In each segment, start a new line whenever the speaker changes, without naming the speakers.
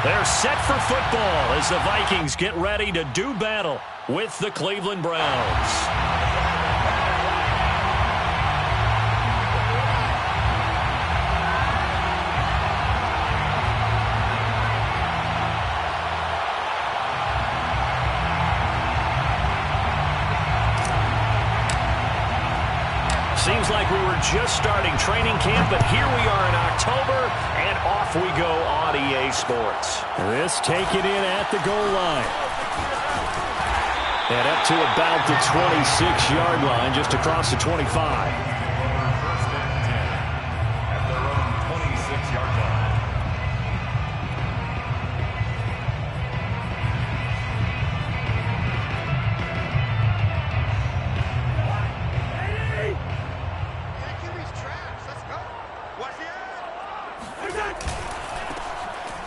They're set for football as the Vikings get ready to do battle with the Cleveland Browns. Seems like we were just starting training camp, but here we are in October, and off we go on EA Sports.
This taken in at the goal line. And up to about the 26-yard line, just across the 25.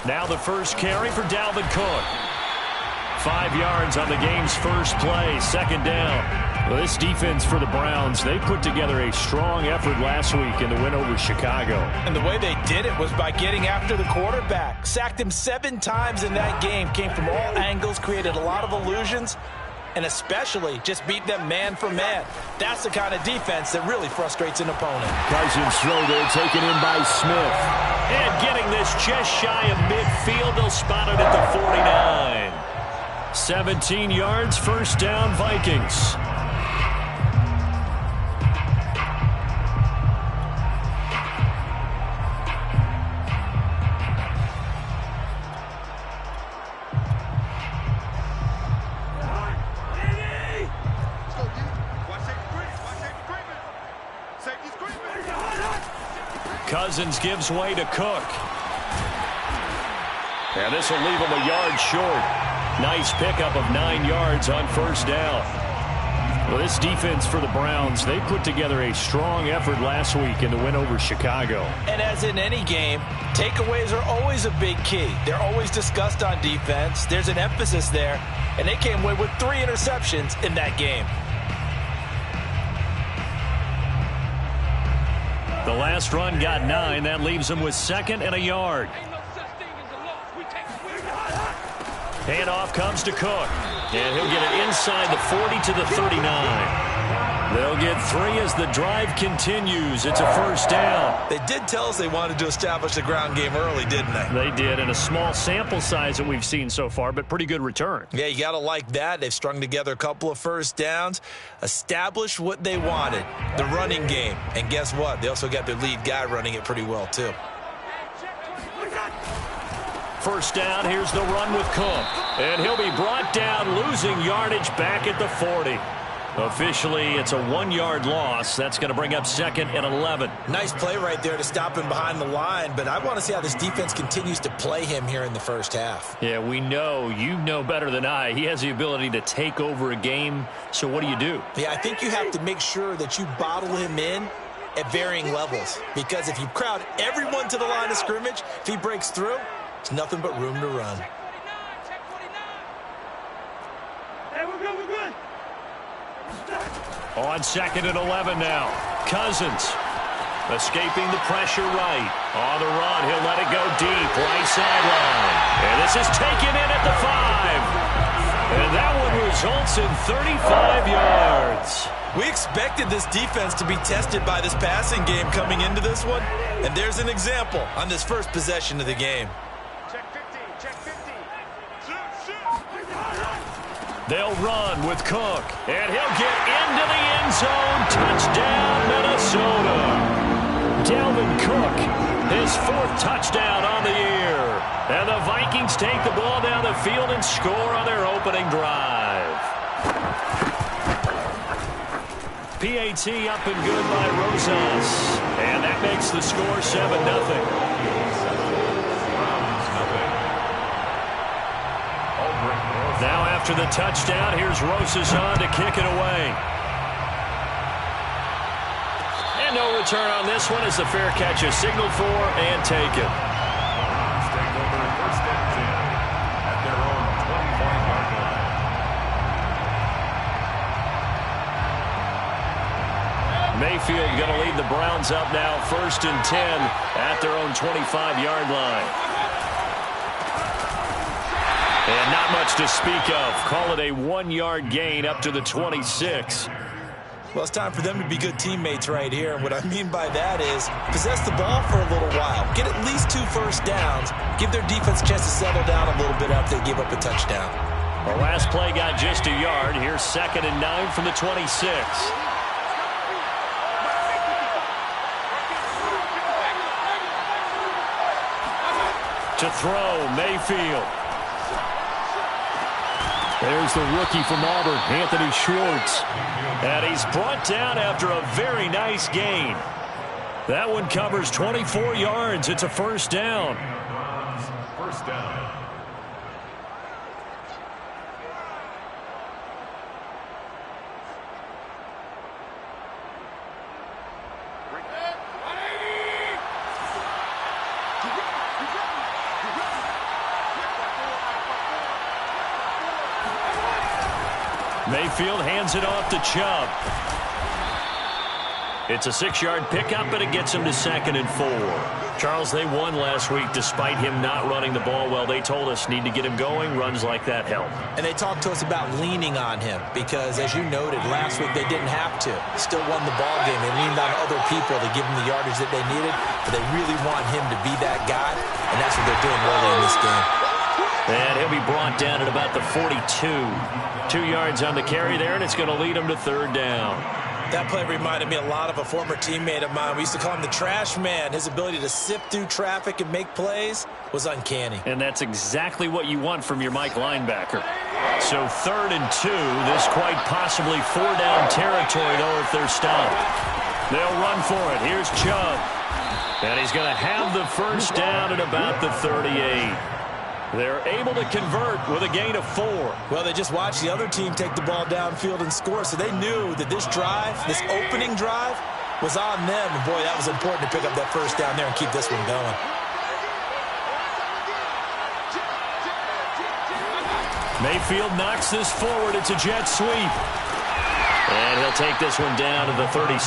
Now the first carry for Dalvin Cook. 5 yards on the game's first play, second down.
Well, this defense for the Browns, they put together a strong effort last week in the win over Chicago.
And the way they did it was by getting after the quarterback. Sacked him 7 times in that game. Came from all angles, created a lot of illusions, and especially just beat them man for man. That's the kind of defense that really frustrates an opponent.
Cousins throw there, taken in by Smith.
And getting this just shy of midfield, they'll spot it at the 49. 17 yards, first down, Vikings. Cousins gives way to Cook. And this will leave him a yard short. Nice pickup of 9 yards on first down.
Well, this defense for the Browns, they put together a strong effort last week in the win over Chicago.
And as in any game, takeaways are always a big key. They're always discussed on defense. There's an emphasis there, and they came away with 3 interceptions in that game.
The last run got 9. That leaves him with 2nd and a yard. Handoff comes to Cook. And he'll get it inside the 40 to the 39. They'll get 3 as the drive continues. It's a first down.
They did tell us they wanted to establish the ground game early, didn't they?
They did, and a small sample size that we've seen so far, but pretty good return.
Yeah, you got to like that. They've strung together a couple of first downs, established what they wanted, the running game. And guess what? They also got their lead guy running it pretty well, too.
First down, here's the run with Cook. And he'll be brought down, losing yardage back at the 40. Officially, it's a 1-yard loss. That's going to bring up 2nd and 11.
Nice play right there to stop him behind the line, but I want to see how this defense continues to play him here in the first half.
Yeah, we know. You know better than I. He has the ability to take over a game, so what do?
Yeah, I think you have to make sure that you bottle him in at varying levels, because if you crowd everyone to the line of scrimmage, if he breaks through, it's nothing but room to run.
Hey, we're good.
On 2nd and 11 now. Cousins escaping the pressure right. On the run, he'll let it go deep. Right sideline. And this is taken in at the 5. And that one results in 35 yards.
We expected this defense to be tested by this passing game coming into this one. And there's an example on this first possession of the game.
They'll run with Cook, and he'll get into the end zone. Touchdown, Minnesota. Dalvin Cook, his 4th touchdown on the year. And the Vikings take the ball down the field and score on their opening drive. PAT up and good by Rosas. And that makes the score 7-0. Now after the touchdown, here's Rosas on to kick it away. And no return on this one as the fair catch is signaled for and taken. Mayfield going to lead the Browns up now, 1st and 10 at their own 25-yard line.
And not much to speak of. Call it a 1-yard gain up to the 26.
Well, it's time for them to be good teammates right here. And what I mean by that is possess the ball for a little while. Get at least 2 first downs. Give their defense a chance to settle down a little bit after they give up a touchdown.
The last play got just a yard. Here's 2nd and 9 from the 26. To throw, Mayfield. There's the rookie from Auburn, Anthony Schwartz. And he's brought down after a very nice gain. That one covers 24 yards. It's a first down.
First down.
Mayfield hands it off to Chubb. It's a 6-yard pickup, but it gets him to 2nd and 4. Charles, they won last week despite him not running the ball well. They told us need to get him going. Runs like that help.
And they talked to us about leaning on him because, as you noted, last week they didn't have to. Still won the ball game. They leaned on other people to give them the yardage that they needed, but they really want him to be that guy, and that's what they're doing early in this game.
And he'll be brought down at about the 42. 2 yards on the carry there, and it's going to lead him to 3rd down.
That play reminded me a lot of a former teammate of mine. We used to call him the trash man. His ability to sift through traffic and make plays was uncanny.
And that's exactly what you want from your Mike linebacker. So 3rd and 2. This quite possibly 4-down territory, though, if they're stopped. They'll run for it. Here's Chubb. And he's going to have the first down at about the 38. They're able to convert with a gain of 4.
Well, they just watched the other team take the ball downfield and score, so they knew that this drive, this opening drive, was on them. And, boy, that was important to pick up that first down there and keep this one going.
Mayfield knocks this forward. It's a jet sweep. And he'll take this one down to the 36.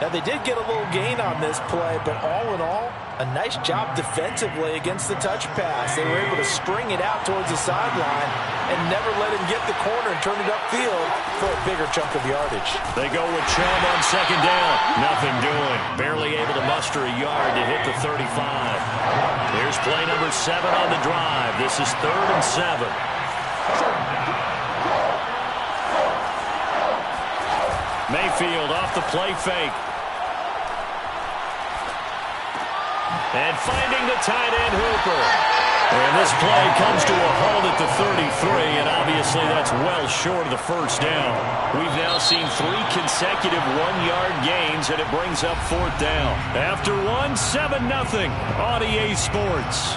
Now, they did get a little gain on this play, but all in all, a nice job defensively against the touch pass. They were able to string it out towards the sideline and never let him get the corner and turn it upfield for a bigger chunk of yardage.
They go with Chubb on 2nd down. Nothing doing. Barely able to muster a yard to hit the 35. Here's play number 7 on the drive. This is 3rd and 7. Mayfield off the play fake. And finding the tight end Hooper. And this play comes to a halt at the 33, and obviously that's well short of the first down. We've now seen 3 consecutive 1-yard gains, and it brings up 4th down. After one, 7-0 on EA Sports.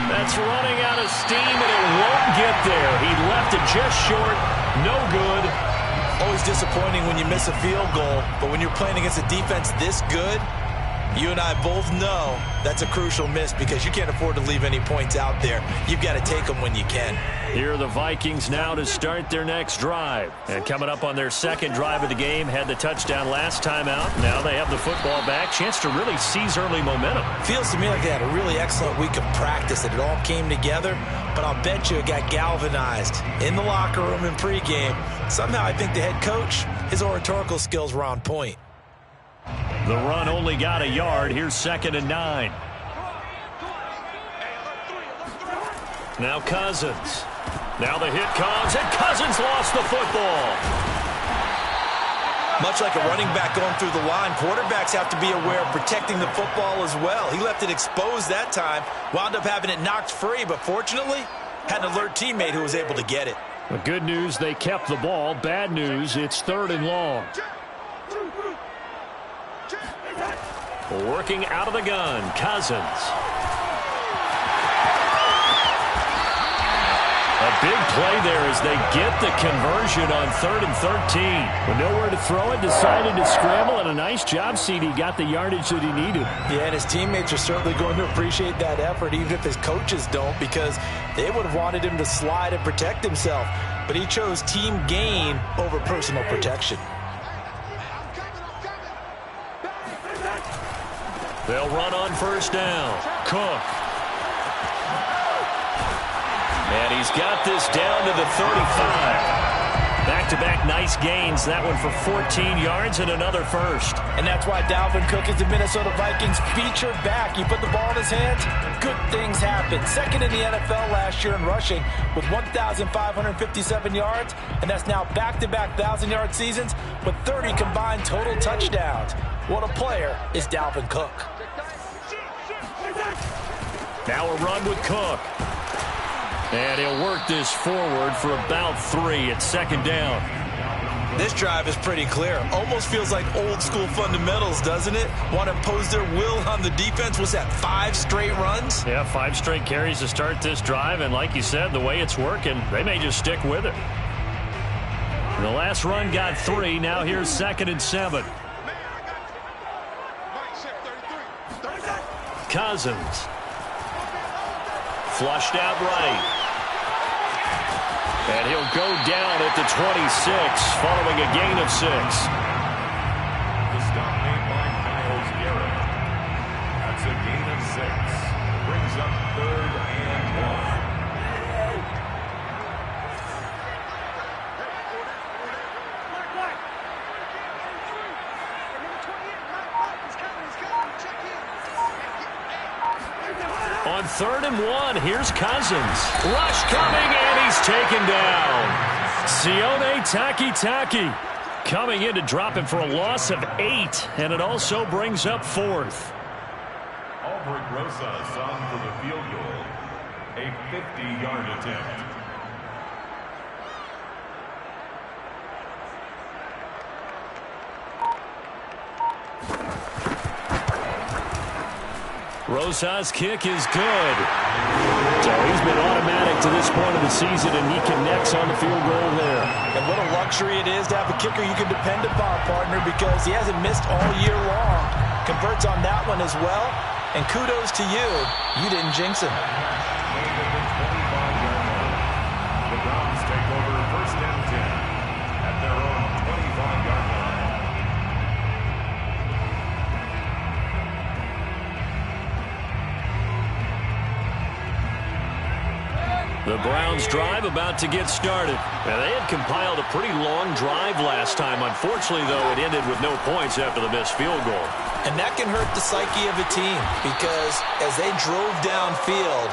That's running out of steam, and it won't get there. He left it just short. No good.
Always disappointing when you miss a field goal, but when you're playing against a defense this good, you and I both know that's a crucial miss because you can't afford to leave any points out there. You've got to take them when you can.
Here are the Vikings now to start their next drive. And coming up on their 2nd drive of the game, had the touchdown last time out. Now they have the football back. Chance to really seize early momentum.
Feels to me like they had a really excellent week of practice, that it all came together. But I'll bet you it got galvanized in the locker room in pregame. Somehow I think the head coach, his oratorical skills were on point.
The run only got a yard. Here's 2nd and 9. Now Cousins. Now the hit comes, and Cousins lost the football.
Much like a running back going through the line, quarterbacks have to be aware of protecting the football as well. He left it exposed that time, wound up having it knocked free, but fortunately, had an alert teammate who was able to get it.
The good news, they kept the ball. Bad news, it's 3rd and long. Working out of the gun, Cousins. A big play there as they get the conversion on 3rd and 13. With nowhere to throw it, decided to scramble, and a nice job, CD. Got the yardage that he needed.
Yeah, and his teammates are certainly going to appreciate that effort, even if his coaches don't, because they would have wanted him to slide and protect himself. But he chose team gain over personal protection.
They'll run on first down. Cook. And he's got this down to the 35. Back-to-back nice gains. That one for 14 yards and another first.
And that's why Dalvin Cook is the Minnesota Vikings featured back. You put the ball in his hands, good things happen. Second in the NFL last year in rushing with 1,557 yards, and that's now back-to-back 1,000-yard seasons with 30 combined total touchdowns. What a player is Dalvin Cook.
Now a run with Cook. And he'll work this forward for about 3 at second down.
This drive is pretty clear. Almost feels like old school fundamentals, doesn't it? Want to impose their will on the defense. Was that 5 straight runs?
Yeah, 5 straight carries to start this drive. And like you said, the way it's working, they may just stick with it. The last run got 3. Now here's 2nd and 7. Cousins. Flushed out right. And he'll go down at the 26, following a gain of 6.
The stop made by Myles Garrett. That's a gain of 6. Brings up 3rd and 1.
On 3rd and 1, here's Cousins. Rush coming, and he's taken down. Sione Takitaki coming in to drop him for a loss of 8, and it also brings up 4th.
Albrecht Rosas on for the field goal. A 50-yard attempt.
Rosas' kick is good. So he's been automatic to this point of the season, and he connects on the field goal there.
And what a luxury it is to have a kicker you can depend upon, partner, because he hasn't missed all year long. Converts on that one as well. And kudos to you. You didn't jinx him.
The Browns take over 1st and 10 at their own 25-yard line.
The Browns drive about to get started. Now, they had compiled a pretty long drive last time. Unfortunately, though, it ended with no points after the missed field goal.
And that can hurt the psyche of a team because as they drove downfield,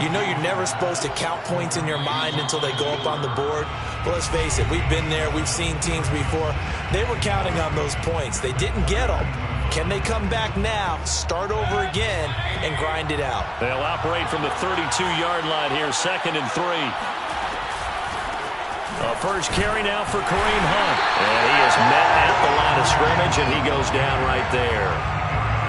you know you're never supposed to count points in your mind until they go up on the board. But let's face it, we've been there. We've seen teams before. They were counting on those points. They didn't get them. Can they come back now, start over again, and grind it out?
They'll operate from the 32-yard line here, 2nd and 3. A first carry now for Kareem Hunt. And he is met at the line of scrimmage, and he goes down right there.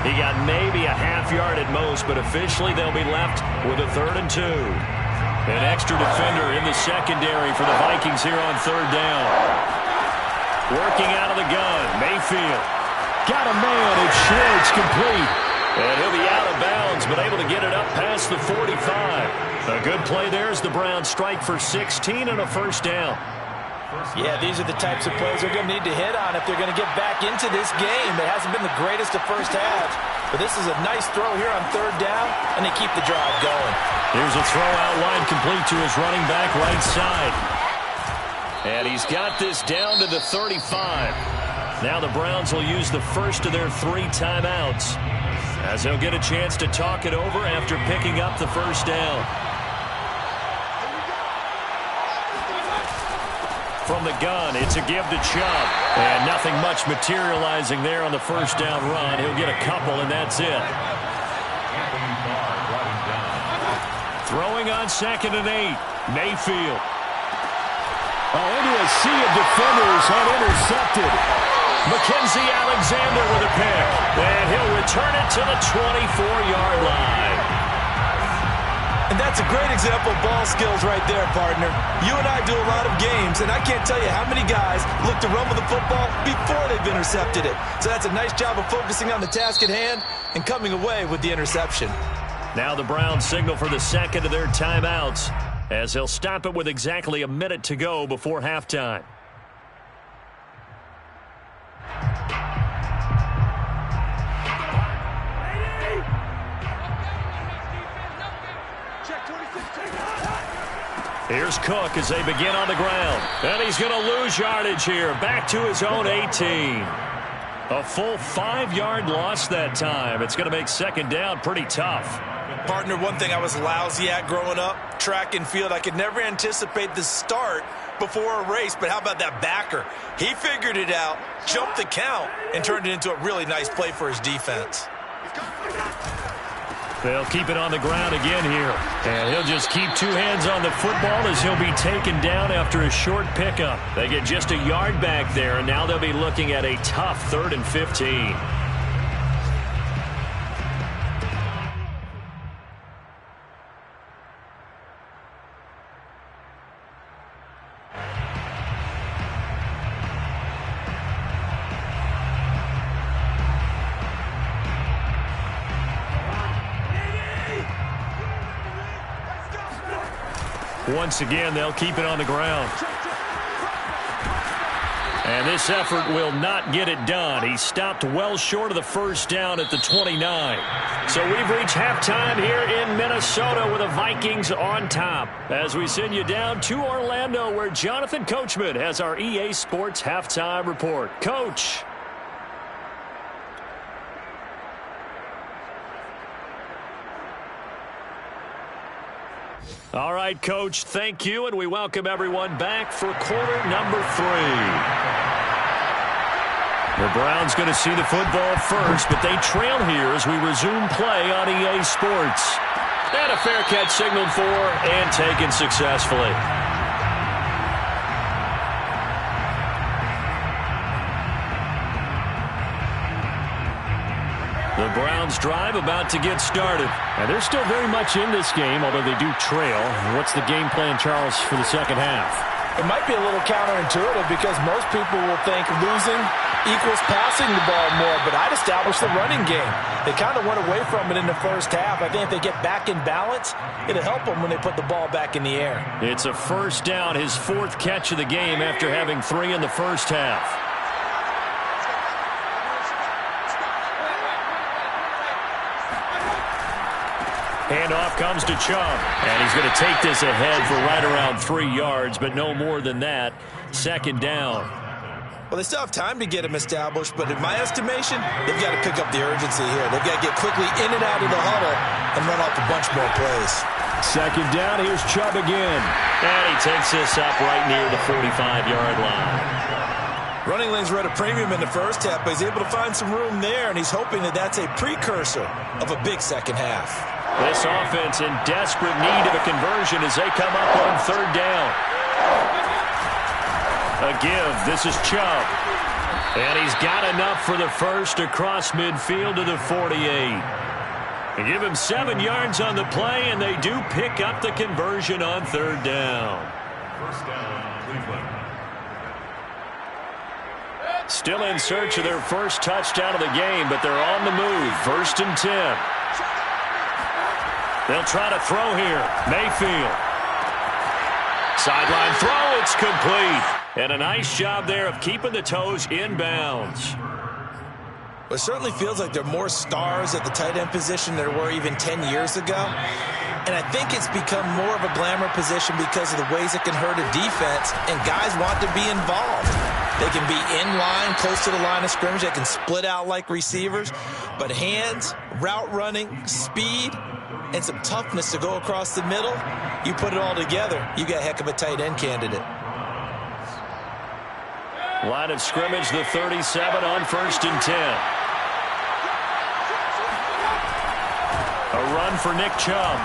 He got maybe a half yard at most, but officially they'll be left with a 3rd and 2. An extra defender in the secondary for the Vikings here on 3rd down. Working out of the gun, Mayfield. Got a man, it's Schwartz, complete. And he'll be out of bounds, but able to get it up past the 45. A good play there as the Browns strike for 16 and a first down.
Yeah, these are the types of plays they're going to need to hit on if they're going to get back into this game. It hasn't been the greatest of first halves, but this is a nice throw here on 3rd down, and they keep the drive going.
Here's a throw out wide complete to his running back right side. And he's got this down to the 35. Now the Browns will use the first of their 3 timeouts as they'll get a chance to talk it over after picking up the first down. From the gun, it's a give to Chubb. And nothing much materializing there on the first down run. He'll get a couple, and that's it. Throwing on 2nd and 8. Mayfield. Into a sea of defenders and intercepted. Mackenzie Alexander with a pick. And he'll return it to the 24-yard line.
And that's a great example of ball skills right there, partner. You and I do a lot of games, and I can't tell you how many guys look to run with the football before they've intercepted it. So that's a nice job of focusing on the task at hand and coming away with the interception.
Now the Browns signal for the 2nd of their timeouts as they'll stop it with exactly a minute to go before halftime. Here's Cook as they begin on the ground. And he's going to lose yardage here. Back to his own 18. A full 5-yard loss that time. It's going to make second down pretty tough.
Partner, one thing I was lousy at growing up, track and field, I could never anticipate the start before a race, but how about that backer? He figured it out, jumped the count, and turned it into a really nice play for his defense.
They'll keep it on the ground again here. And he'll just keep 2 hands on the football as he'll be taken down after a short pickup. They get just a yard back there, and now they'll be looking at a tough 3rd and 15. Once again, they'll keep it on the ground. And this effort will not get it done. He stopped well short of the first down at the 29. So we've reached halftime here in Minnesota with the Vikings on top. As we send you down to Orlando, where Jonathan Coachman has our EA Sports halftime report. Coach. All right, Coach, thank you, and we welcome everyone back for quarter number 3. The Browns going to see the football first, but they trail here as we resume play on EA Sports. And a fair catch signaled for and taken successfully. The Browns drive about to get started. And they're still very much in this game, although they do trail. What's the game plan, Charles, for the second half?
It might be a little counterintuitive because most people will think losing equals passing the ball more, but I'd establish the running game. They kind of went away from it in the first half. I think if they get back in balance, it'll help them when they put the ball back in the air.
It's a first down, his 4th catch of the game after having 3 in the first half. Handoff comes to Chubb, and he's going to take this ahead for right around 3 yards, but no more than that. Second down.
Well, they still have time to get him established, but in my estimation, they've got to pick up the urgency here. They've got to get quickly in and out of the huddle and run off a bunch more plays.
Second down, here's Chubb again. And he takes this up right near the 45-yard line.
Running lanes were at a premium in the first half, but he's able to find some room there, and he's hoping that that's a precursor of a big second half.
This offense in desperate need of a conversion as they come up on 3rd down. A give. This is Chubb. And he's got enough for the first across midfield to the 48. They give him 7 yards on the play, and they do pick up the conversion on 3rd down.
First down, Cleveland.
Still in search of their first touchdown of the game, but they're on the move. 1st and 10. They'll try to throw here. Mayfield. Sideline throw. It's complete. And a nice job there of keeping the toes inbounds.
It certainly feels like there are more stars at the tight end position than there were even 10 years ago. And I think it's become more of a glamour position because of the ways it can hurt a defense, and guys want to be involved. They can be in line, close to the line of scrimmage. They can split out like receivers. But hands, route running, speed, and some toughness to go across the middle, you put it all together, you got a heck of a tight end candidate.
Line of scrimmage, the 37 on 1st and 10. A run for Nick Chubb.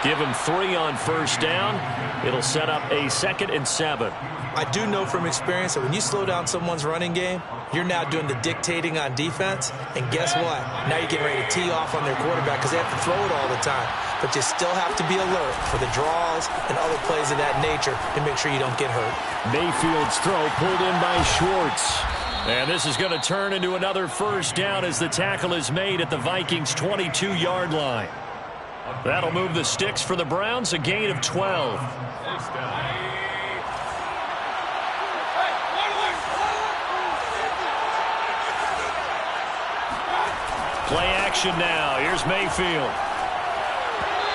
Give him 3 on 1st down. It'll set up a 2nd and 7.
I do know from experience that when you slow down someone's running game, you're now doing the dictating on defense. And guess what? Now you're getting ready to tee off on their quarterback because they have to throw it all the time. But you still have to be alert for the draws and other plays of that nature to make sure you don't get hurt.
Mayfield's throw pulled in by Schwartz. And this is going to turn into another first down as the tackle is made at the Vikings' 22-yard line. That'll move the sticks for the Browns, a gain of 12.
First down.
Play action now. Here's Mayfield.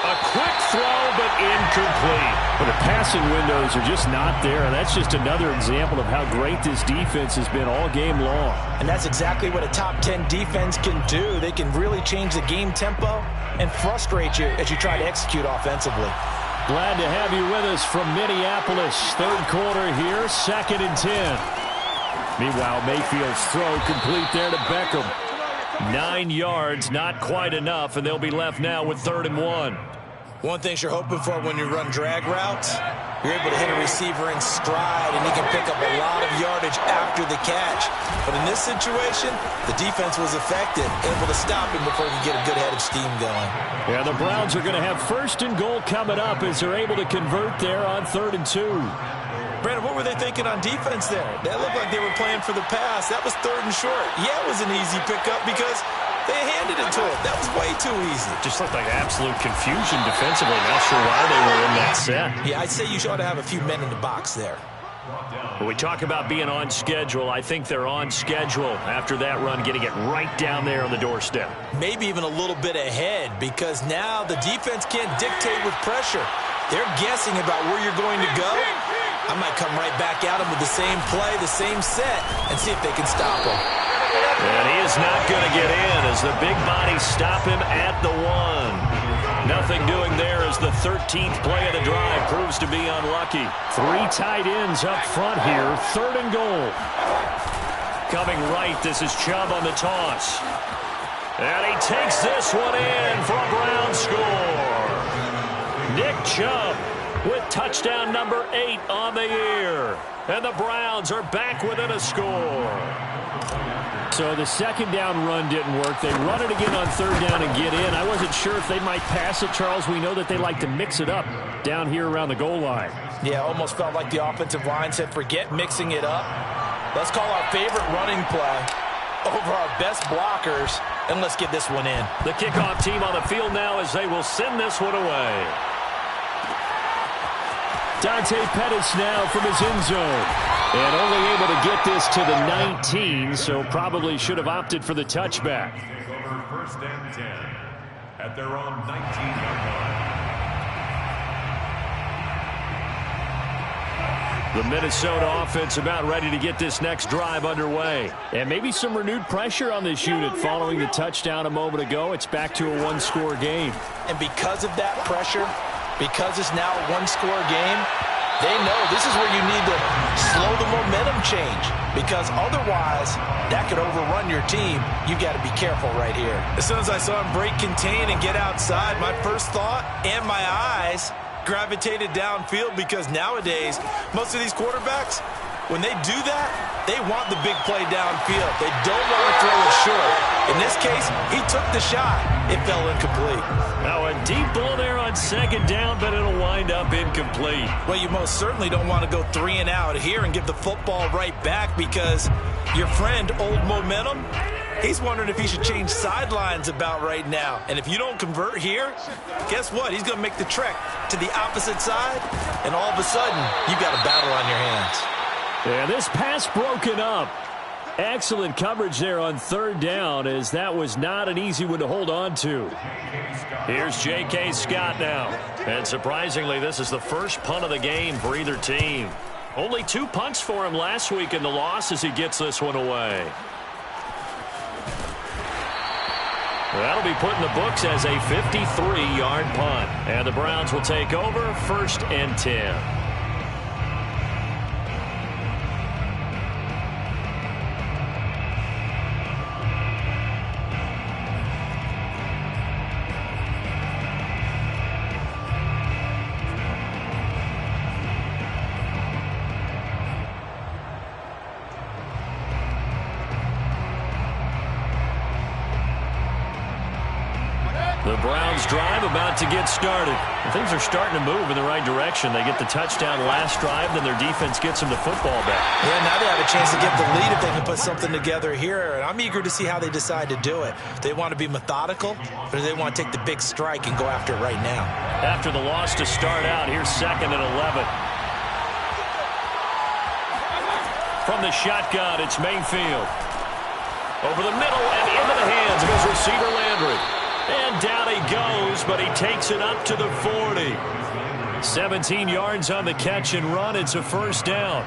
A quick throw, but incomplete.
But the passing windows are just not there, and that's just another example of how great this defense has been all game long.
And that's exactly what a top 10 defense can do. They can really change the game tempo and frustrate you as you try to execute offensively.
Glad to have you with us from Minneapolis. Third quarter here, 2nd and 10. Meanwhile, Mayfield's throw complete there to Beckham. 9 yards, not quite enough, and they'll be left now with 3rd and 1.
One thing you're hoping for when you run drag routes, you're able to hit a receiver in stride, and he can pick up a lot of yardage after the catch. But in this situation, the defense was effective, able to stop him before he could get a good head of steam going.
Yeah, the Browns are going to have 1st and goal coming up as they're able to convert there on 3rd and 2.
Brandon, what were they thinking on defense there? That looked like they were playing for the pass. That was 3rd and short. Yeah, it was an easy pickup because they handed it to him. That was way too easy.
Just looked like absolute confusion defensively. Not sure why they were in that set.
Yeah, I'd say you ought to have a few men in the box there.
When we talk about being on schedule, I think they're on schedule after that run, getting it right down there on the doorstep.
Maybe even a little bit ahead because now the defense can't dictate with pressure. They're guessing about where you're going to go. I might come right back at him with the same play, the same set, and see if they can stop him.
And he is not going to get in as the big bodies stop him at the 1. Nothing doing there as the 13th play of the drive proves to be unlucky.
3 tight ends up front here, 3rd and goal.
Coming right, this is Chubb on the toss. And he takes this one in for a Brown score. Nick Chubb with touchdown number 8 on the year. And the Browns are back within a score.
So the 2nd down run didn't work. They run it again on 3rd down and get in. I wasn't sure if they might pass it, Charles. We know that they like to mix it up down here around the goal line.
Yeah, almost felt like the offensive line said, forget mixing it up. Let's call our favorite running play over our best blockers, and let's get this one in.
The kickoff team on the field now as they will send this one away.
Dante Pettis now from his end zone. And only able to get this to the 19, so probably should have opted for the touchback.
Over 1st and 10 at their own 19-yard line.
The Minnesota offense about ready to get this next drive underway. And maybe some renewed pressure on this unit following the touchdown a moment ago. It's back to a 1-score game.
And because of that pressure, because it's now a 1-score game, they know this is where you need to slow the momentum change because otherwise that could overrun your team. You got to be careful right here. As soon as I saw him break contain and get outside, my first thought and my eyes gravitated downfield because nowadays most of these quarterbacks, when they do that, they want the big play downfield. They don't want to throw it short. In this case, he took the shot. It fell incomplete.
Now a deep ball there on 2nd down, but it'll wind up incomplete.
Well, you most certainly don't want to go 3 and out here and give the football right back because your friend, Old Momentum, he's wondering if he should change sidelines about right now. And if you don't convert here, guess what? He's going to make the trek to the opposite side, and all of a sudden, you've got a battle on your hands.
And this pass broken up. Excellent coverage there on 3rd down as that was not an easy one to hold on to.
Here's J.K. Scott now. And surprisingly, this is the first punt of the game for either team. Only 2 punts for him last week in the loss as he gets this one away. That'll be put in the books as a 53-yard punt. And the Browns will take over 1st and 10.
The Browns drive about to get started. Things are starting to move in the right direction. They get the touchdown last drive, then their defense gets them the football back.
Yeah, now they have a chance to get the lead if they can put something together here. And I'm eager to see how they decide to do it. Do they want to be methodical, or do they want to take the big strike and go after it right now?
After the loss to start out, here's 2nd and 11. From the shotgun, it's Mayfield. Over the middle and into the hands of his receiver Landry.
And down he goes, but he takes it up to the 40. 17 yards on the catch and run. It's a first down.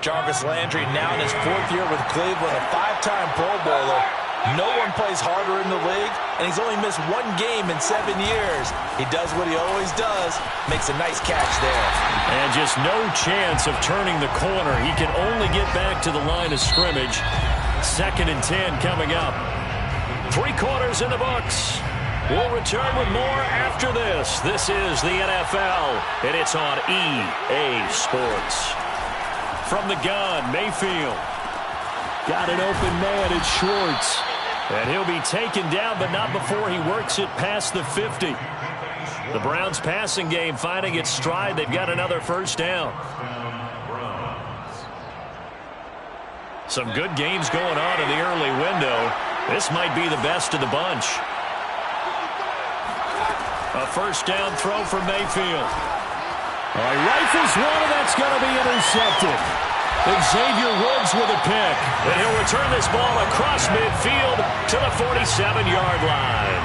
Jarvis Landry now in his 4th year with Cleveland, a 5-time Pro Bowler. No one plays harder in the league, and he's only missed 1 game in 7 years. He does what he always does, makes a nice catch there.
And just no chance of turning the corner. He can only get back to the line of scrimmage. 2nd and 10 coming up. 3 quarters in the books. We'll return with more after this. This is the NFL, and it's on EA Sports. From the gun, Mayfield. Got an open man, it's Schwartz. And he'll be taken down, but not before he works it past the 50. The Browns passing game finding its stride. They've got another first down. Some good games going on in the early window. This might be the best of the bunch. A first down throw from Mayfield. Rifles one, and that's going to be intercepted. Xavier Woods with a pick. And he'll return this ball across midfield to the 47-yard line.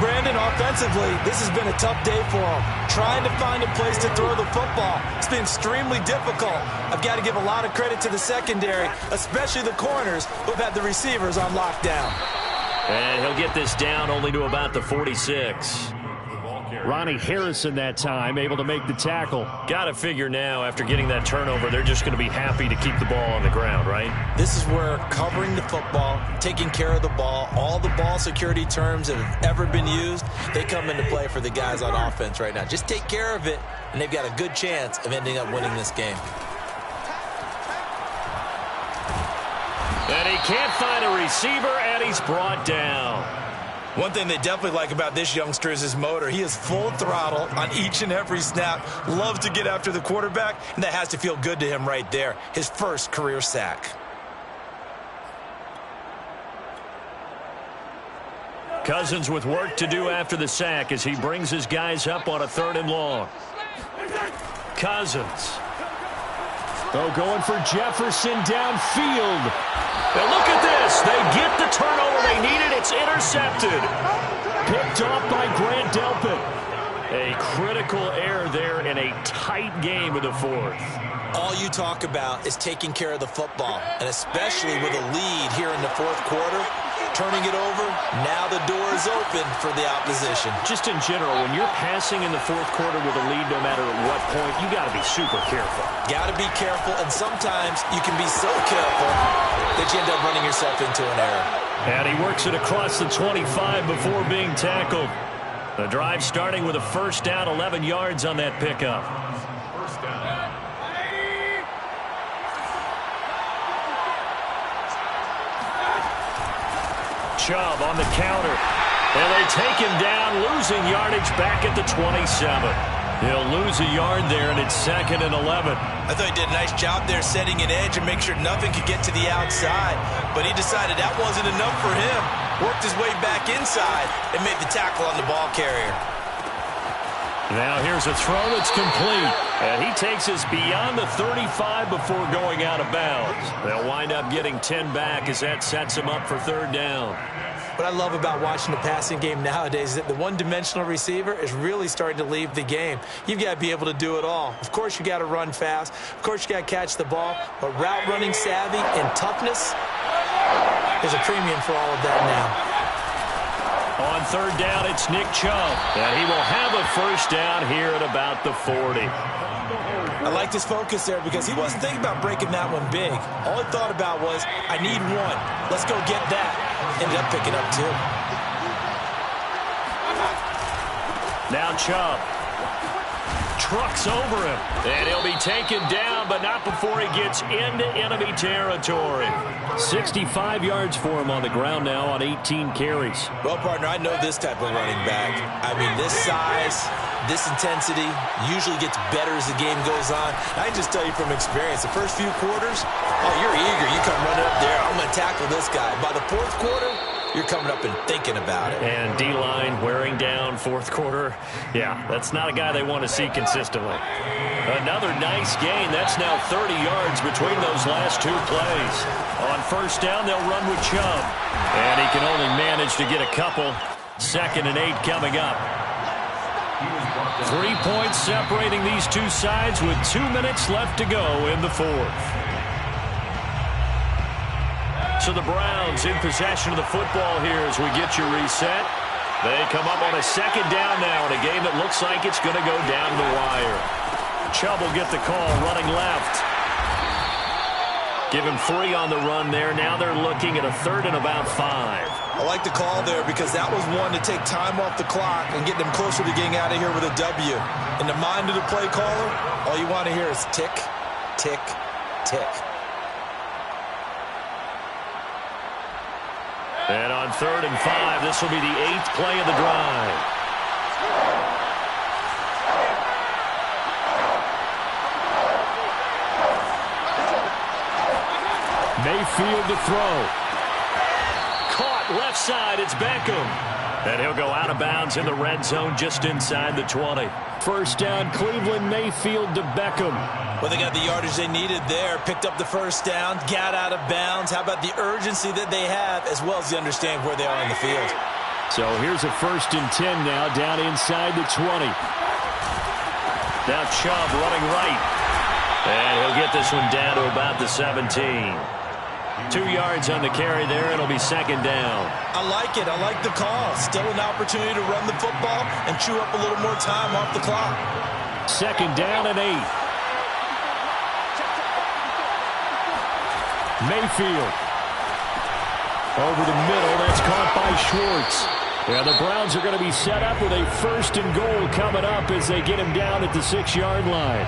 Brandon, offensively, this has been a tough day for him. Trying to find a place to throw the football. It's been extremely difficult. I've got to give a lot of credit to the secondary, especially the corners who've had the receivers on lockdown.
And he'll get this down only to about the 46. Ronnie Harrison that time able to make the tackle. Got to figure now after getting that turnover, they're just going to be happy to keep the ball on the ground, right?
This is where covering the football, taking care of the ball, all the ball security terms that have ever been used, they come into play for the guys on offense right now. Just take care of it, and they've got a good chance of ending up winning this game.
And he can't find a receiver, and he's brought down.
One thing they definitely like about this youngster is his motor. He is full throttle on each and every snap. Loves to get after the quarterback, and that has to feel good to him right there. His first career sack.
Cousins with work to do after the sack as he brings his guys up on a 3rd and long. Cousins. Going for Jefferson downfield. Now look at this. They get the turnover they needed. It's intercepted. Picked off by Grant Delpit. A critical error there in a tight game of the 4th.
All you talk about is taking care of the football, and especially with a lead here in the 4th quarter, turning it over, now the door is open for the opposition.
Just in general, when you're passing in the 4th quarter with a lead, no matter at what point, you got to be super careful.
Got to be careful, and sometimes you can be so careful that you end up running yourself into an error.
And he works it across the 25 before being tackled. The drive starting with a first down, 11 yards on that pickup.
First down.
Chubb on the counter. And they take him down, losing yardage back at the 27. He'll lose a yard there, and it's 2nd and 11.
I thought he did a nice job there setting an edge and make sure nothing could get to the outside. But he decided that wasn't enough for him. Worked his way back inside and made the tackle on the ball carrier.
Now here's a throw that's complete. And he takes us beyond the 35 before going out of bounds. They'll wind up getting 10 back as that sets him up for 3rd down.
What I love about watching the passing game nowadays is that the one-dimensional receiver is really starting to leave the game. You've got to be able to do it all. Of course, you got to run fast. Of course, you got to catch the ball. But route running savvy and toughness, there's a premium for all of that now.
On 3rd down, it's Nick Chubb. And he will have a first down here at about the 40.
I liked his focus there because he wasn't thinking about breaking that one big. All he thought about was, I need one. Let's go get that. Ended up picking up 2.
Now Chubb trucks over him. And he'll be taken down, but not before he gets into enemy territory. 65 yards for him on the ground now on 18 carries.
Well, partner, I know this type of running back. I mean, this size, this intensity usually gets better as the game goes on. I can just tell you from experience, the first few quarters, oh, you're eager. You come running up there. I'm going to tackle this guy. By the 4th quarter, you're coming up and thinking about it.
And D-line wearing down fourth quarter. Yeah, that's not a guy they want to see consistently. Another nice gain. That's now 30 yards between those last two plays. On first down, they'll run with Chubb. And he can only manage to get a couple. 2nd and 8 coming up. 3 points separating these two sides with 2 minutes left to go in the fourth. So the Browns in possession of the football here as we get you reset. They come up on a 2nd down now in a game that looks like it's going to go down the wire. Chubb will get the call running left. Give him 3 on the run there. Now they're looking at a 3rd and about 5.
I like the call there because that was one to take time off the clock and get them closer to getting out of here with a W. In the mind of the play caller, all you want to hear is tick, tick, tick.
And on 3rd and 5, this will be the 8th play of the drive. Mayfield to throw. Caught left side. It's Beckham. And he'll go out of bounds in the red zone just inside the 20. First down, Cleveland. Mayfield to Beckham.
Well, they got the yardage they needed there. Picked up the first down. Got out of bounds. How about the urgency that they have as well as they understand where they are in the field.
So here's a 1st and 10 now down inside the 20. Now Chubb running right. And he'll get this one down to about the 17. 2 yards on the carry there. It'll be 2nd down.
I like it. I like the call. Still an opportunity to run the football and chew up a little more time off the clock.
2nd down and 8. Mayfield. Over the middle. That's caught by Schwartz. Yeah, the Browns are going to be set up with a 1st and goal coming up as they get him down at the 6-yard line.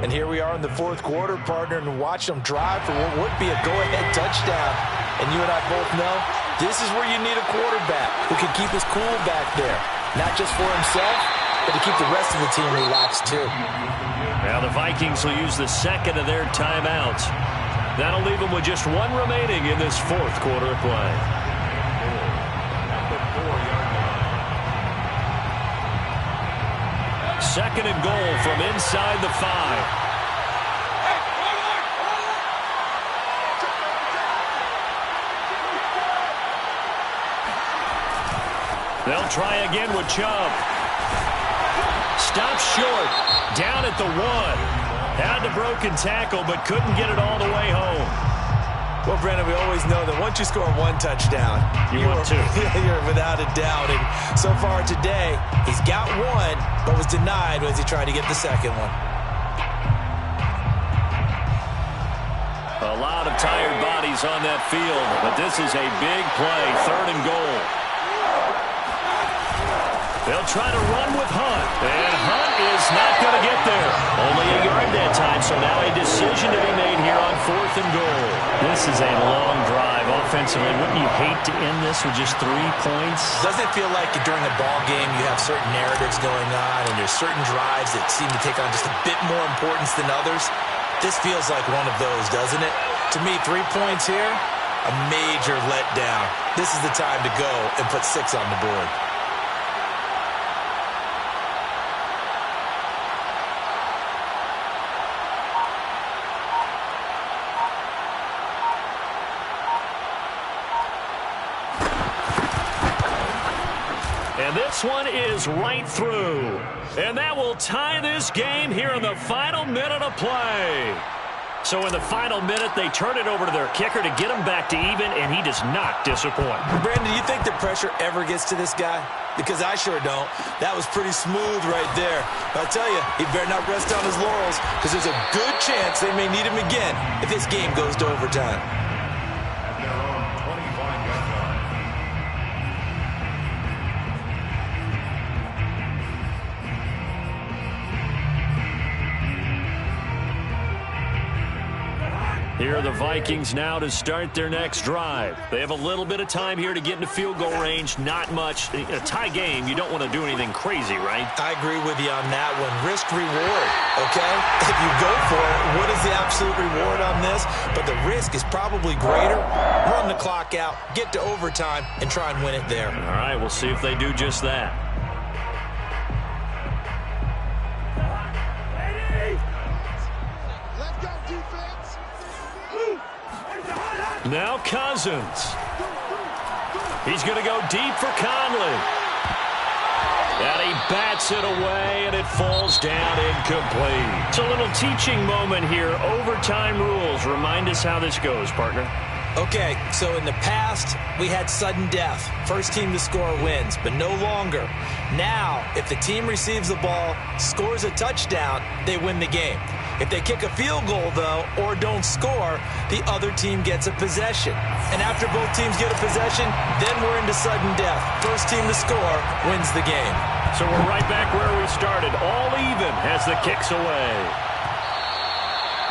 And here we are in the fourth quarter, partner, and watch them drive for what would be a go-ahead touchdown. And you and I both know this is where you need a quarterback who can keep his cool back there. Not just for himself, but to keep the rest of the team relaxed too.
Now the Vikings will use the 2nd of their timeouts. That'll leave them with just 1 remaining in this fourth quarter of play. Second and goal from inside the 5. They'll try again with Chubb. Stops short. Down at the 1. Had the broken tackle, but couldn't get it all the way home.
Well, Brandon, we always know that once you score 1 touchdown,
you want 2.
You're without a doubt. And so far today, he's got 1, but was denied as he tried to get the 2nd one.
A lot of tired bodies on that field, but this is a big play. 3rd and goal. They'll try to run with Hunt. And Hunt is not going to get there. Only a yard that time, so now a decision to be made here on 4th and goal. This is a long drive offensively. Wouldn't you hate to end this with just 3 points?
Doesn't it feel like during a ball game you have certain narratives going on and there's certain drives that seem to take on just a bit more importance than others? This feels like one of those, doesn't it? To me, 3 points here, a major letdown. This is the time to go and put 6 on the board.
And this one is right through. And that will tie this game here in the final minute of play. So in the final minute, they turn it over to their kicker to get him back to even, and he does not disappoint.
Brandon, do you think the pressure ever gets to this guy? Because I sure don't. That was pretty smooth right there. But I tell you, he better not rest on his laurels because there's a good chance they may need him again if this game goes to overtime.
Here are the Vikings now to start their next drive. They have a little bit of time here to get into field goal range. Not much. A tie game, you don't want to do anything crazy, right?
I agree with you on that one. Risk reward, okay? If you go for it, what is the absolute reward on this? But the risk is probably greater. Run the clock out, get to overtime, and try and win it there.
All right, we'll see if they do just that. Now Cousins. He's going to go deep for Conley. And he bats it away, and it falls down incomplete. It's a little teaching moment here. Overtime rules. Remind us how this goes, partner.
Okay, so in the past, we had sudden death. First team to score wins, but no longer. Now, if the team receives the ball, scores a touchdown, they win the game. If they kick a field goal, though, or don't score, the other team gets a possession. And after both teams get a possession, then we're into sudden death. First team to score wins the game.
So we're right back where we started, all even as the kick's away.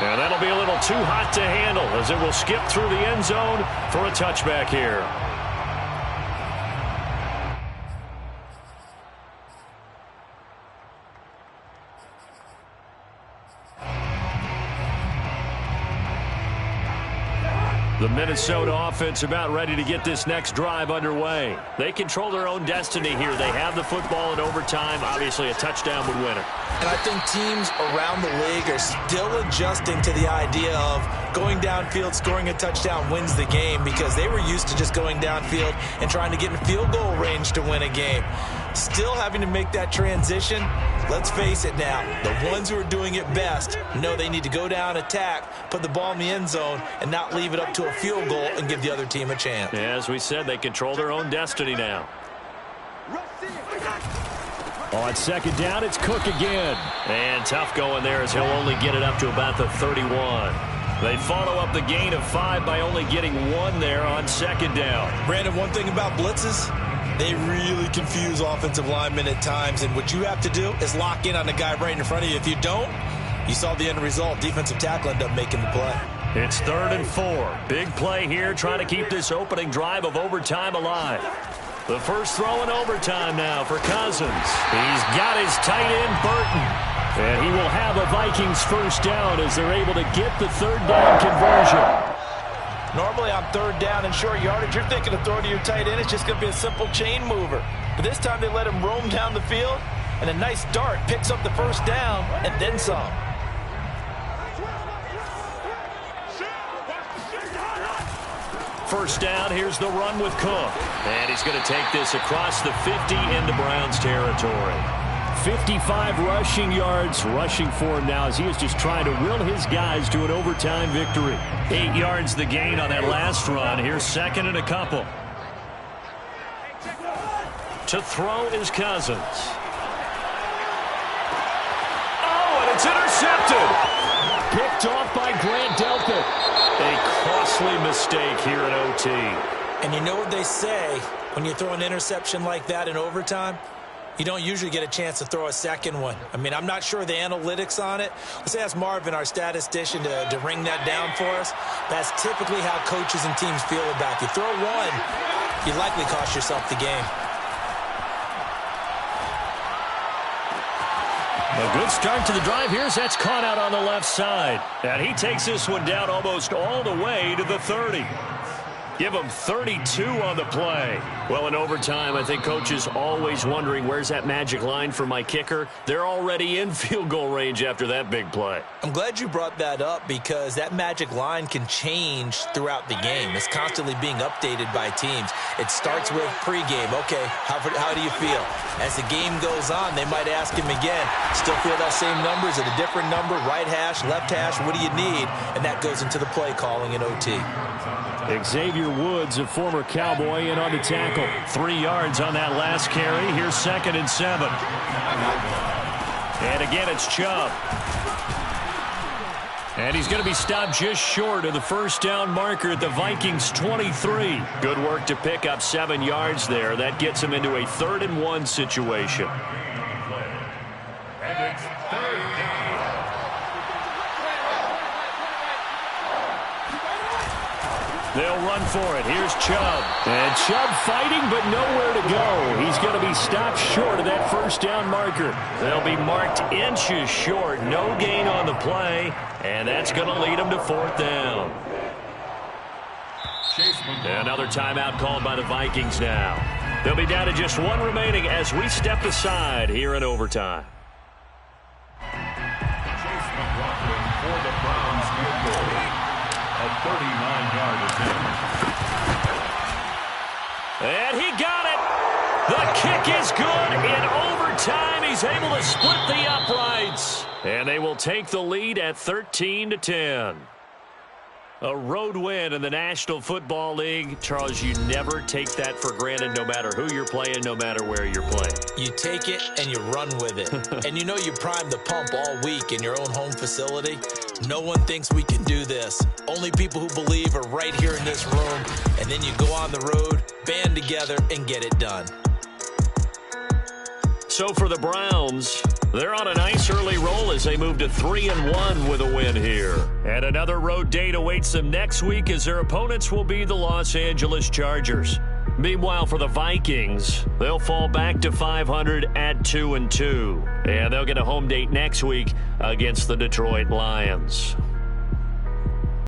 And that'll be a little too hot to handle as it will skip through the end zone for a touchback here. The Minnesota offense about ready to get this next drive underway. They control their own destiny here. They have the football in overtime. Obviously, a touchdown would win it.
And I think teams around the league are still adjusting to the idea of going downfield, scoring a touchdown wins the game, because they were used to just going downfield and trying to get in field goal range to win a game. Still having to make that transition. Let's face it now, the ones who are doing it best know they need to go down, attack, put the ball in the end zone, and not leave it up to a field goal and give the other team a chance.
Yeah, as we said, they control their own destiny now. On second down, it's Cook again. And tough going there as he'll only get it up to about the 31. They follow up the gain of 5 by only getting 1 there on second down.
Brandon, one thing about blitzes, they really confuse offensive linemen at times, and what you have to do is lock in on the guy right in front of you. If you don't, you saw the end result. Defensive tackle ended up making the play.
It's 3rd and 4. Big play here, trying to keep this opening drive of overtime alive. The first throw in overtime now for Cousins. He's got his tight end, Burton. And he will have a Vikings first down as they're able to get the 3rd down conversion.
Normally on 3rd down and short yardage, you're thinking of throwing to your tight end. It's just going to be a simple chain mover. But this time they let him roam down the field, and a nice dart picks up the first down and then some.
First down, here's the run with Cook. And he's going to take this across the 50 into Browns territory. 55 rushing yards rushing for him now as he is just trying to will his guys to an overtime victory. 8 yards the gain on that last run. Here's 2nd and a couple. To throw is Cousins. Oh, and it's intercepted. Picked off by Grant Delpit. A costly mistake here in OT.
And you know what they say when you throw an interception like that in overtime? You don't usually get a chance to throw a second one. I mean, I'm not sure the analytics on it. Let's ask Marvin, our statistician, to ring that down for us. That's typically how coaches and teams feel about you. Throw one, you likely cost yourself the game.
A good start to the drive here as that's caught out on the left side. And he takes this one down almost all the way to the 30. Give him 32 on the play. Well, in overtime, I think coaches always wondering, where's that magic line for my kicker? They're already in field goal range after that big play.
I'm glad you brought that up because that magic line can change throughout the game. It's constantly being updated by teams. It starts with pregame. Okay, how do you feel? As the game goes on, they might ask him again, still feel that same number? Is it a different number? Right hash, left hash, what do you need? And that goes into the play calling in OT.
Xavier Woods, a former Cowboy, in on the tackle. 3 yards on that last carry. Here's 2nd and 7. And again, it's Chubb. And he's going to be stopped just short of the first down marker at the Vikings 23. Good work to pick up 7 yards there. That gets him into a 3rd and 1 situation.
And it's 3rd down.
They'll run for it. Here's Chubb. And Chubb fighting, but nowhere to go. He's going to be stopped short of that first down marker. They'll be marked inches short. No gain on the play, and that's going to lead them to fourth down. Another timeout called by the Vikings now. They'll be down to just one remaining as we step aside here in overtime.
Chase McLaughlin for the Browns field goal. A 39-yard attempt.
And he got it. The kick is good. In overtime, he's able to split the uprights. And they will take the lead at 13-10. A road win in the National Football League. Charles, you never take that for granted no matter who you're playing, no matter where you're playing.
You take it and you run with it. And you know you prime the pump all week in your own home facility. No one thinks we can do this. Only people who believe are right here in this room. And then you go on the road, band together, and get it done.
So for the Browns, they're on a nice early roll as they move to 3-1 with a win here. And another road date awaits them next week as their opponents will be the Los Angeles Chargers. Meanwhile, for the Vikings, they'll fall back to 500 at 2-2. And they'll get a home date next week against the Detroit Lions.